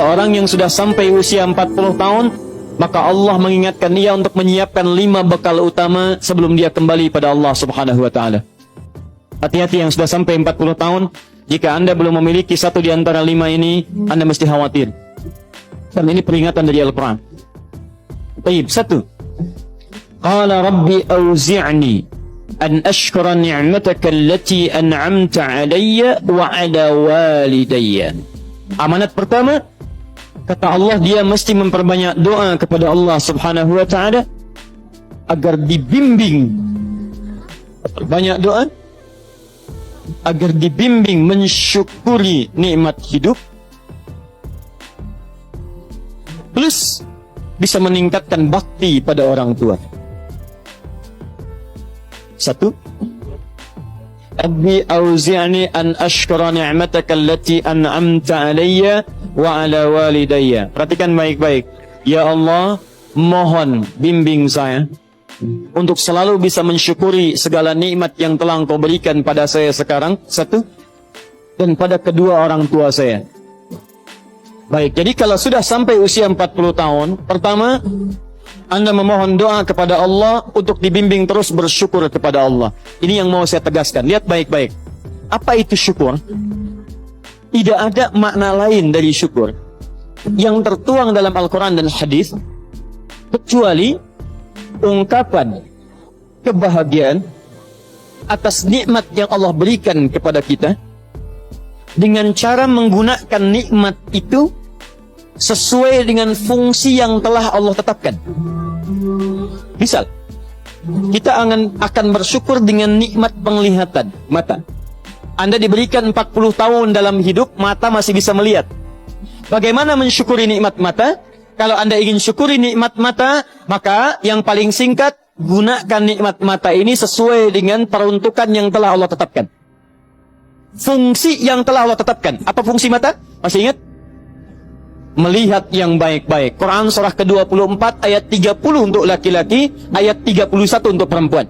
seseorang yang sudah sampai usia 40 tahun, maka Allah mengingatkan dia untuk menyiapkan 5 bekal utama sebelum dia kembali pada Allah Subhanahu wa taala. Hati-hati yang sudah sampai 40 tahun, jika Anda belum memiliki satu di antara 5 ini, Anda mesti khawatir. Dan ini peringatan dari Al-Quran. Baik, 1. Qala rabbi auzi'ni an ashkura ni'mataka allati an'amta 'alayya wa 'ala walidayya. Amanat pertama, kata Allah, dia mesti memperbanyak doa kepada Allah Subhanahu wa taala agar dibimbing. Banyak doa agar dibimbing mensyukuri nikmat hidup, plus bisa meningkatkan bakti pada orang tua. 1. Rabbi auzi'ni an ashkura ni'mataka allati an'amta 'alayya wa 'ala walidayya. Perhatikan baik-baik. Ya Allah, mohon bimbing saya untuk selalu bisa mensyukuri segala nikmat yang telah Engkau berikan pada saya sekarang, 1, dan pada kedua orang tua saya. Baik, jadi kalau sudah sampai usia 40 tahun, pertama, Anda memohon doa kepada Allah untuk dibimbing terus bersyukur kepada Allah. Ini yang mau saya tegaskan. Lihat baik-baik. Apa itu syukur? Tidak ada makna lain dari syukur yang tertuang dalam Al-Quran dan hadis kecuali ungkapan kebahagiaan atas nikmat yang Allah berikan kepada kita dengan cara menggunakan nikmat itu sesuai dengan fungsi yang telah Allah tetapkan. Misal, kita akan bersyukur dengan nikmat penglihatan mata. Anda diberikan 40 tahun dalam hidup, mata masih bisa melihat. Bagaimana mensyukuri nikmat mata? Kalau Anda ingin syukuri nikmat mata, maka yang paling singkat, gunakan nikmat mata ini sesuai dengan peruntukan yang telah Allah tetapkan. Fungsi yang telah Allah tetapkan. Apa fungsi mata? Masih ingat? Melihat yang baik-baik. Quran surah ke-24 ayat 30 untuk laki-laki, ayat 31 untuk perempuan.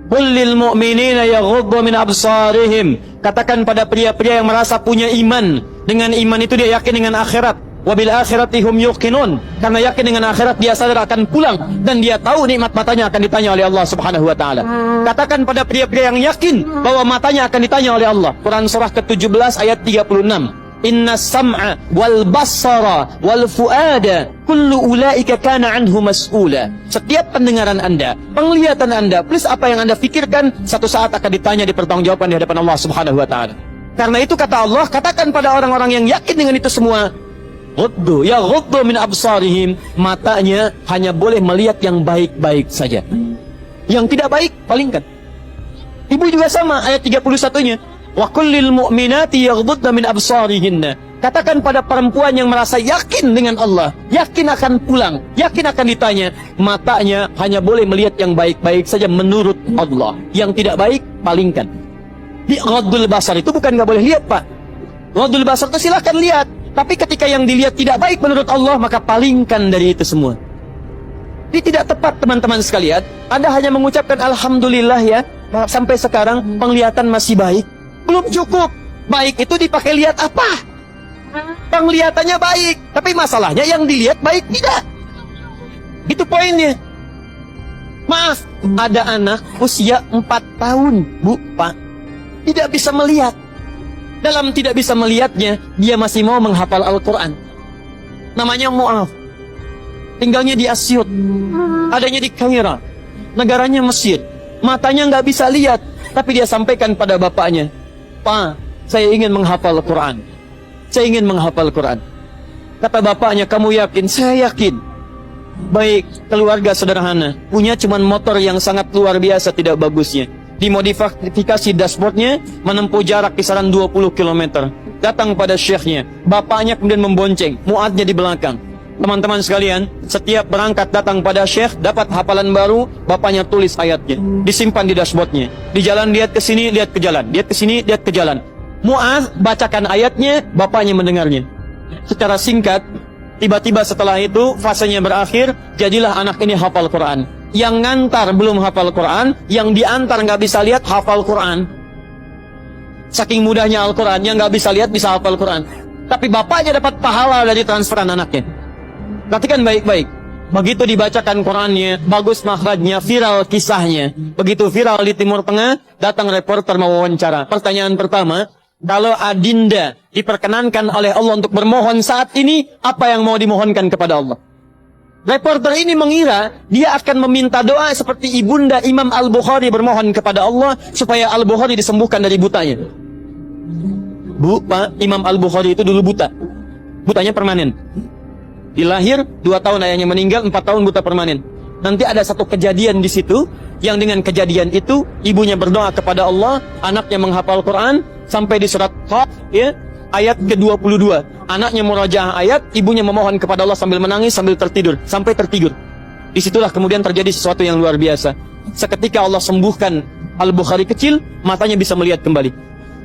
Qul lil mu'minina yaghuddu min absarihim. Katakan pada pria-pria yang merasa punya iman. Dengan iman itu dia yakin dengan akhirat. Wabil akhirati hum yuqinun. Karena yakin dengan akhirat dia sadar akan pulang dan dia tahu nikmat matanya akan ditanya oleh Allah Subhanahu wa taala. Katakan pada pria-pria yang yakin bahwa matanya akan ditanya oleh Allah. Quran surah ke-17 ayat 36. Inna sam'a wal basara wal fuada kullu ulaika kana anhu mas'ula. Setiap pendengaran Anda, penglihatan Anda, plus apa yang Anda fikirkan, satu saat akan ditanya, dipertanggungjawabkan di hadapan Allah Subhanahu wa taala. Karena itu kata Allah, katakan pada orang-orang yang yakin dengan itu semua, ghuddu min absarihim, matanya hanya boleh melihat yang baik-baik saja. Yang tidak baik, palingkan. Ibu juga sama, ayat 31-nya. Wa kullil mu'minati yaghdudna min absarihinna. Katakan pada perempuan yang merasa yakin dengan Allah, yakin akan pulang, yakin akan ditanya, matanya hanya boleh melihat yang baik-baik saja menurut Allah. Yang tidak baik, palingkan. Di ghaddul basar itu bukan nggak boleh lihat, Pak. Ghaddul basar itu silakan lihat, tapi ketika yang dilihat tidak baik menurut Allah, maka palingkan dari itu semua. Ini tidak tepat, teman-teman sekalian. Anda hanya mengucapkan alhamdulillah ya, sampai sekarang penglihatan masih baik. Belum cukup. Baik itu dipakai lihat apa? Penglihatannya baik, tapi masalahnya yang dilihat baik tidak. Itu poinnya. Maaf, ada anak usia 4 tahun, Bu, Pak, tidak bisa melihat. Dalam tidak bisa melihatnya, dia masih mau menghafal Al-Quran. Namanya Mu'af. Tinggalnya di Asyut. Adanya di Kaira. Negaranya Mesir. Matanya nggak bisa lihat, tapi dia sampaikan pada bapaknya, Pak, saya ingin menghafal Quran. Saya ingin menghafal Quran. Kata bapaknya, kamu yakin? Saya yakin. Baik, keluarga sederhana, punya cuman motor yang sangat luar biasa tidak bagusnya. Dimodifikasi dashboardnya, menempuh jarak kisaran 20 km. Datang pada syekhnya, bapaknya kemudian membonceng, muadnya di belakang. Teman-teman sekalian, setiap berangkat datang pada syekh, dapat hafalan baru, bapaknya tulis ayatnya, disimpan di dashboardnya. Di jalan lihat ke sini, lihat ke jalan, lihat ke sini, lihat ke jalan. Mu'adz bacakan ayatnya, bapaknya mendengarnya. Secara singkat, tiba-tiba setelah itu fasenya berakhir, jadilah anak ini hafal Quran. Yang ngantar belum hafal Quran, yang diantar nggak bisa lihat hafal Quran. Saking mudahnya Al-Quran, yang nggak bisa lihat bisa hafal Quran. tapi bapaknya dapat pahala dari transferan anaknya. Perhatikan baik-baik. Begitu dibacakan Qurannya, bagus makhrajnya, viral kisahnya. Begitu viral di Timur Tengah, datang reporter mau wawancara. Pertanyaan pertama, kalau adinda diperkenankan oleh Allah untuk bermohon saat ini, apa yang mau dimohonkan kepada Allah? Reporter ini mengira dia akan meminta doa seperti ibunda Imam Al-Bukhari bermohon kepada Allah supaya Al-Bukhari disembuhkan dari butanya. Bu, Pak, Imam Al-Bukhari itu dulu buta. Butanya permanen. Dilahir 2 tahun ayahnya meninggal, 4 tahun buta permanen. Nanti ada satu kejadian di situ yang dengan kejadian itu ibunya berdoa kepada Allah, anaknya menghafal Quran sampai di surat Qaf ya, ayat ke-22. Anaknya murajaah ayat, ibunya memohon kepada Allah sambil menangis sambil tertidur sampai tertidur. Disitulah kemudian terjadi sesuatu yang luar biasa. Seketika Allah sembuhkan Al-Bukhari kecil, matanya bisa melihat kembali.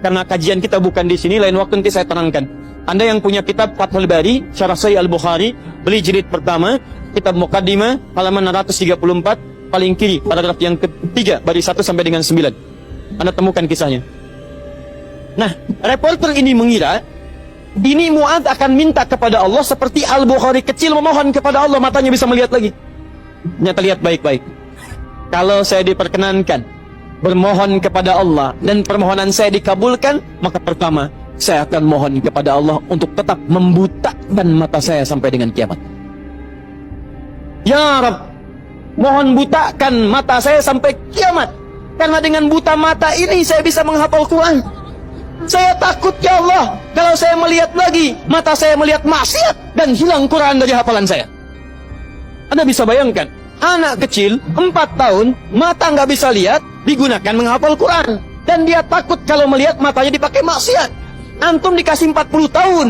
Karena kajian kita bukan di sini, lain waktu nanti saya terangkan. Anda yang punya kitab Fathul Bari, Syarah Sahih Al-Bukhari, beli jilid pertama, kitab Muqaddimah, halaman 634, paling kiri, paragraf yang ketiga, baris 1 sampai dengan 9. Anda temukan kisahnya. Nah, reporter ini mengira, ini Mu'adz akan minta kepada Allah seperti Al-Bukhari kecil memohon kepada Allah, matanya bisa melihat lagi. Ternyata lihat baik-baik. Kalau saya diperkenankan bermohon kepada Allah dan permohonan saya dikabulkan, maka pertama, saya akan mohon kepada Allah untuk tetap membutakan mata saya sampai dengan kiamat. Ya Rabb, mohon butakan mata saya sampai kiamat. Karena dengan buta mata ini saya bisa menghafal Quran. Saya takut ya Allah, kalau saya melihat lagi, mata saya melihat maksiat dan hilang Quran dari hafalan saya. Anda bisa bayangkan, anak kecil 4 tahun, mata nggak bisa lihat, digunakan menghafal Quran. Dan dia takut kalau melihat matanya dipakai maksiat. Antum dikasih 40 tahun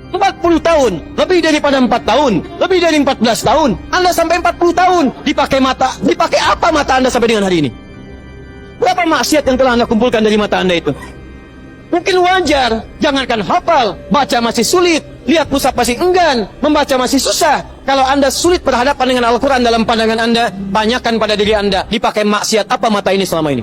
40 tahun, lebih daripada 4 tahun, lebih dari 14 tahun, Anda sampai 40 tahun dipakai mata. Dipakai apa mata Anda sampai dengan hari ini? Berapa maksiat yang telah Anda kumpulkan dari mata Anda itu? Mungkin wajar, jangankan hafal, baca masih sulit, lihat mushaf masih enggan, membaca masih susah. Kalau Anda sulit berhadapan dengan Al-Quran dalam pandangan Anda, tanyakan pada diri Anda, dipakai maksiat apa mata ini selama ini?